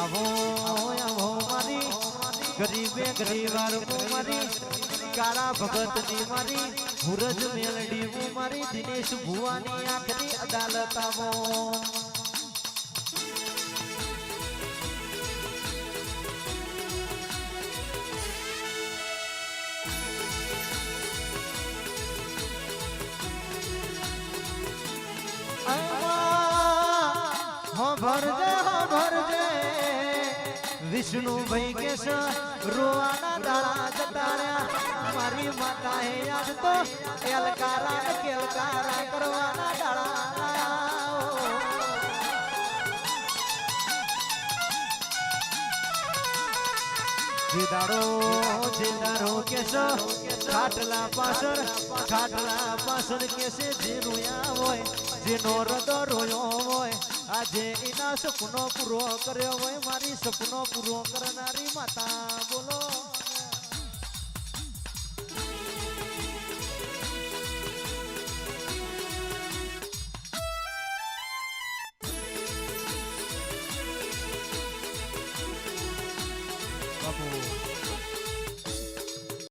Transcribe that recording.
આવો આવો મારી ગરીબે ગરીવાર મારી કાળા ભગત ની મારી હુરજ મેલડી મારી દિનેશ ભુવાની આખરી અદાલત આવો ભરજે વિષ્ણુ ભાઈ કેશ રોવાના દાડા જતાર્યા મારી માતા હે યાદ તો કેલકારા કરવાના દાડા જીદારો કેશ ખાટલા પાછળ કેસે જે રોયા હોય જેનો હૃદય રોયો હોય આજે એના સપનો પૂરો કર્યો હોય મારી સપનો પૂરો કરનારી માતા બોલો બાપુ